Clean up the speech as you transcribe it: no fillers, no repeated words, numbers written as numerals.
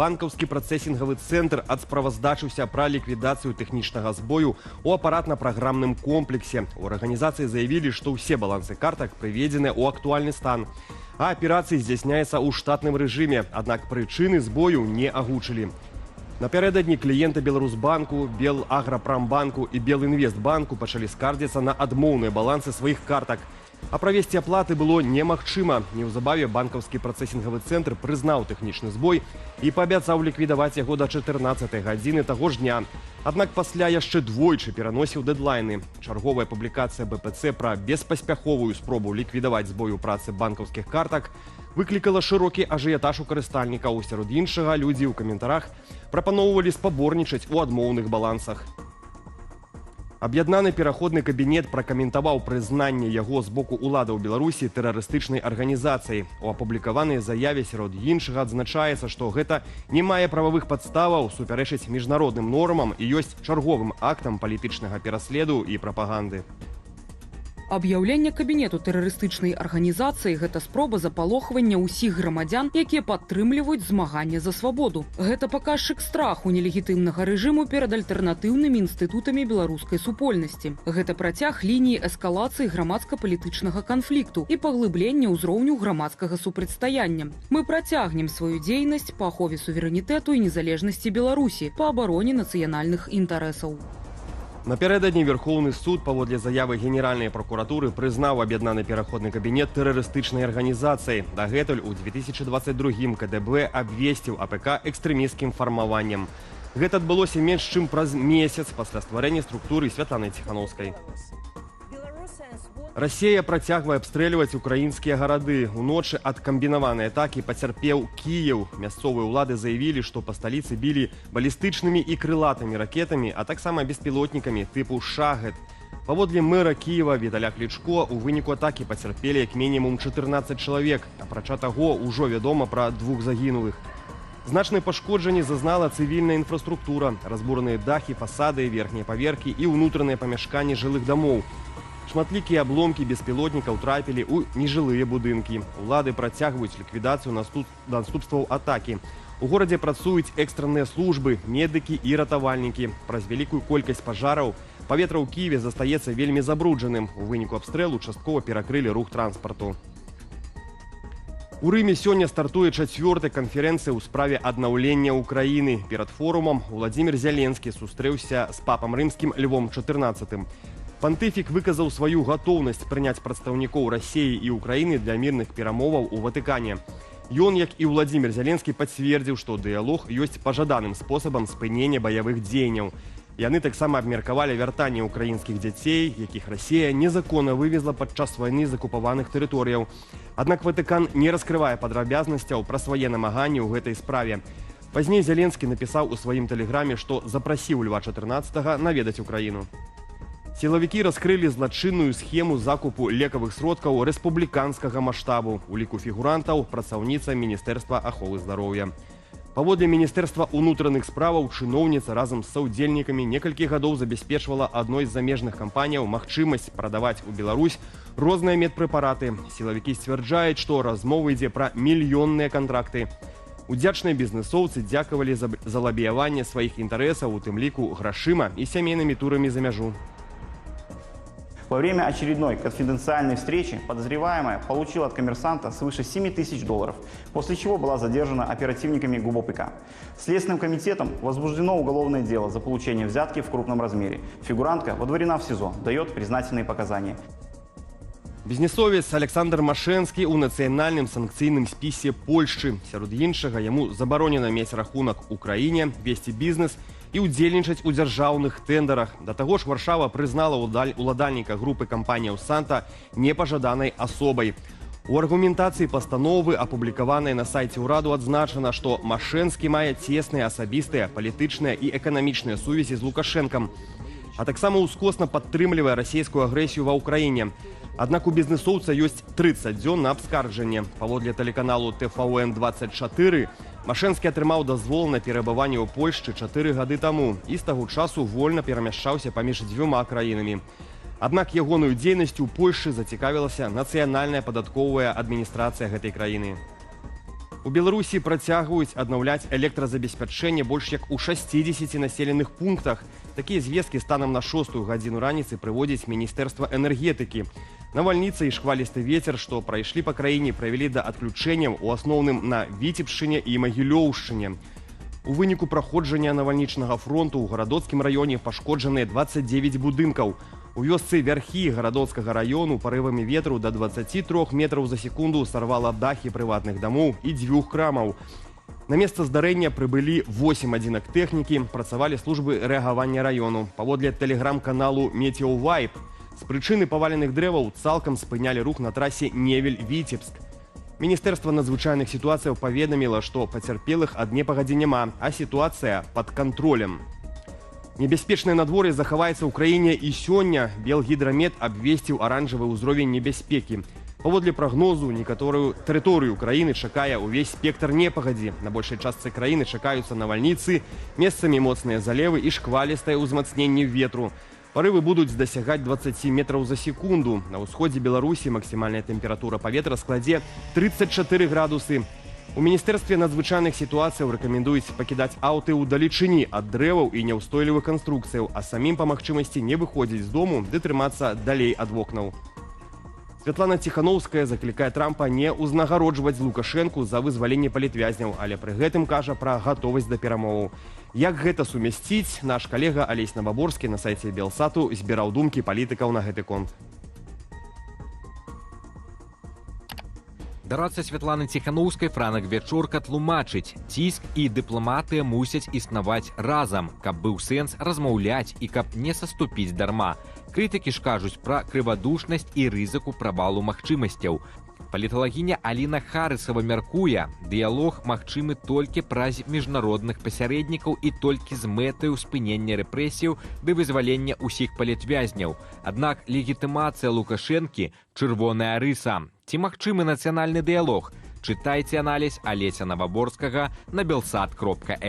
Банкаўскі працэсінгавы цэнтр адсправаздачыўся пра ліквідацыю тэхнічнага збою ў апаратна-праграмным комплексе. У арганізацыі заявілі, што ўсе балансы картак прыведзены ў актуальны стан. А аперацыі здзяйсняецца ў штатным рэжыме, аднак прычыны збою не агучылі. Напярэдадні кліенты Беларусбанку, Белаграпрамбанку і Белінвестбанку пачалі скардзіцца на адмоўныя балансы сваіх картак. А правесці аплаты было немагчыма. Неўзабаве банкаўскі працэсінгавы цэнтр прызнаў тэхнічны збой і паабяцаў ліквідаваць яго да 14 гадзіны таго ж дня. Аднак пасля яшчэ двойчы пераносіў дэдлайны. Чарговая публікацыя БПЦ пра беспаспяховую спробу ліквідаваць збой у працы банкаўскіх картак выклікала шырокі ажыятаж у карыстальнікаў. Сярод іншага, людзі ў каментарах прапаноўвалі спаборнічаць у адмоўных балансах. Аб'яднаны пераходны кабінет пракаментаваў прызнанне яго з боку уладаў Беларусі тэрарыстычнай арганізацыяй. У апублікаванай заяве сярод іншага адзначаецца, што гэта не мае прававых падставаў, супярэчыць міжнародным нормам і ёсць чарговым актам палітычнага пераследу і прапаганды. Аб'яўленне кабінету тэрарыстычнай арганізацыі – гэта спроба запалохвання ўсіх грамадзян, якія падтрымліваюць змаганне за свабоду. Гэта паказчык страху нелегітымнага рэжыму перад альтэрнатыўнымі інстытутамі беларускай супольнасці. Гэта працяг лініі эскалацыі грамадска-палітычнага канфлікту і паглыблення ўзроўню грамадскага супрацьстаяння. Мы працягнем сваю дзейнасць па ахове суверэнітэту і незалежнасці Беларусі, па абароне нацыянальных інтарэсаў. Напярэдадні Верхоўны суд паводле заявы Генеральнай пракуратуры прызнаў аб'яднаны пераходны кабінет тэрарыстычнай арганізацыяй. Дагэтуль у 2022 КДБ абвесціў АПК экстрэмісцкім фармаваннем. Гэта адбылося менш чым праз месяц пасля стварэння структуры Святланы Ціханаўскай. Расія працягвае абстрэльваць украінскія гарады. Уночы ад камбінаванай атакі пацярпеў Кіеў. Мясцовыя ўлады заявілі, што па сталіцы білі балістычнымі і крылатымі ракетамі, а таксама беспілотнікамі тыпу «Шахед». Паводле мэра Кіева Віталя Клічко, у выніку атакі пацярпелі як мінімум 14 чалавек. Апрача таго, ужо вядома пра 2 загінулых. Значныя пашкоджанні зазнала цывільная інфраструктура, разбураныя дахі, фасады, верхнія паверхі і ўнутраныя памяшканні жылых дамоў. Шматлікія абломкі беспілотнікаў трапілі ў нежылыя будынкі. Улады працягваюць ліквідацыю наступстваў атакі. У горадзе працуюць экстранныя службы, медыкі і ратавальнікі. Праз вялікую колькасць пажараў паветра ў Кіеве застаецца вельмі забруджаным. У выніку абстрэлу часткова перакрылі рух транспарту. У Рыме сёння стартуе 4-я канферэнцыя ў справе аднаўлення ўкраіны. Перад форумам Уладзімір Зяленскі сустрэўся з папам рымскім Львом XIV. Пантыфік выказаў сваю гатоўнасць прыняць прадстаўнікоў Расіі і Украіны для мірных перамоваў у Ватыкане. Ён, як і Уладзімір Зяленскі, пацвердзіў, што дыялог ёсць пажаданым спосабам спынення баявых дзеянняў. Яны таксама абмеркавалі вяртанне ўкраінскіх дзяцей, якіх Расія незаконна вывезла падчас вайны з акупаваных тэрыторыяў. Аднак Ватыкан не раскрывае падрабязнасцяў пра свае намаганні ў гэтай справе. Пазней Зяленскі напісаў у сваім тэлеграме, што запрасіў Льва XIV наведаць Украіну. Сілавікі раскрылі злачынную схему закупу лекавых сродкаў рэспубліканскага маштабу. У ліку фігурантаў працаўніца Міністэрства аховы здароўя. Паводле Міністэрства ўнутраных справаў, чыноўніца разам з саўдзельнікамі некалькі гадоў забяспечвала адной з замежных кампаняў магчымасць прадаваць у Беларусь розныя медпрэпараты. Сілавікі сцвярджаюць, што размова ідзе пра мільённыя кантракты. Удзячныя бізнэсоўцы дзякавалі за лабіяванне сваіх інтарэсаў, у тым ліку грашыма і сямейнымі турамі за мяжу. Во время очередной конфиденциальной встречи подозреваемая получила от коммерсанта свыше $7000, после чего была задержана оперативниками ГУБОПК. Следственным комитетом возбуждено уголовное дело за получение взятки в крупном размере. Фигурантка водворена в СИЗО, дает признательные показания. Бізнесовец Александр Машэнскі ў нацыянальным санкцыйным спісе Польшчы. Сярод іншага, яму забаронена мець рахунак у краіне, весці бізнес і ўдзельнічаць у дзяржаўных тэндарах. Да таго ж Варшава прызнала уладальніка групы кампаніяў «Санта» непажаданай асобай. У аргументацыі пастановы, апублікаванай на сайце ўраду, адзначана, што Машэнскі мае цесныя асабістыя, палітычныя і эканамічныя сувязі з Лукашэнкам, а таксама ўскосна падтрымлівае расійскую агрэсію ва ўкраіне. Аднак у бізнесоўца ёсць 30 дзён на абскарджанне. Паводле тэлеканалу ТВН-24, Машэнскі атрымаў дазвол на перабыванне ў Польшчы 4 гады таму і з таго часу вольна перамяшчаўся паміж 2 краінамі. Аднак ягоную дзейнасцю ў Польшчы зацікавілася нацыянальная падатковая адміністрацыя гэтай краіны. У Беларусі працягваюць аднаўляць электразабеспячэнне больш як у 60 населеных пунктах. Такія звесткі станам на 6 гадзіну раніцы прыводзіць Міністэрства энергетыкі. Навальніца і шквалісты вецер, што прайшлі па краіне, прывялі да адключэнняў у асноўным на Віцебшчыне і Магілёўшчыне. У выніку праходжання навальнічнага фронту ў гарадоцкім раёне пашкоджаныя 29 будынкаў. У вёсцы Вярхі гарадоцкага раёну парывамі ветру да 23 метраў за секунду сарвала дахі прыватных дамоў і 2 крамаў. На месца здарэння прыбылі 8 адзінак тэхнікі, працавалі службы рэагавання раёну. Паводле тэлеграм-каналу «Метеовайб», з прычыны паваленых дрэваў цалкам спынялі рух на трасе Невель-Віцебск. Міністэрства надзвычайных сітуацыяў паведаміла, што пацярпелых ад непагадзі няма, а сітуацыя пад кантролем. Небяспечнае надвор'е захаваецца ў краіне і сёння. Белгідрамет абвесціў аранжавы ўзровень небяспекі. Паводле прагнозу, некаторую тэрыторыю краіны чакае ўвесь спектр непагадзі. На большай частцы краіны чакаюцца навальніцы, месцамі моцныя залевы і шквалістае ўзмацненне ветру. Парывы будуць дасягаць 20 метраў за секунду. На ўсходзе Беларусі максімальная тэмпература паветра складзе 34 градусы. У Міністэрстве надзвычайных сітуацыяў рэкамендуюць пакідаць аўты ўдалечыні ад дрэваў і няўстойлівых канструкцыяў, а самім па магчымасці не выходзіць з дому ды трымацца далей ад вокнаў. Святлана Ціхановская заклікае Трампа не ўзнагароджваць Лукашэнку за вызваленне палітвязняў, але пры гэтым кажа пра гатовасць да перамоваў. Як гэта сумясціць, наш калега Алесь Наваборскі на сайце Белсату збіраў думкі палітыкаў на гэты конт. Дарацца Святланы Ціхановскай Франак Вячорка тлумачыць, ціск і дыпламатыя мусяць існаваць разам, каб быў сэнс размаўляць і каб не саступіць дарма. Крытыкі ж кажуць пра крывадушнасць і рызыку правалу магчымасцяў. Паліталагіня Аліна Харысава мяркуе, дыялог магчымы толькі праз міжнародных пасярэднікаў і толькі з мэтаю спынення рэпрэсіяў ды вызвалення ўсіх палітвязняў. Аднак легітымацыя Лукашэнкі – чырвоная рыса. Ці магчымы нацыянальны дыялог? Чытайце аналіз Алеся Наваборскага на belsat.lu.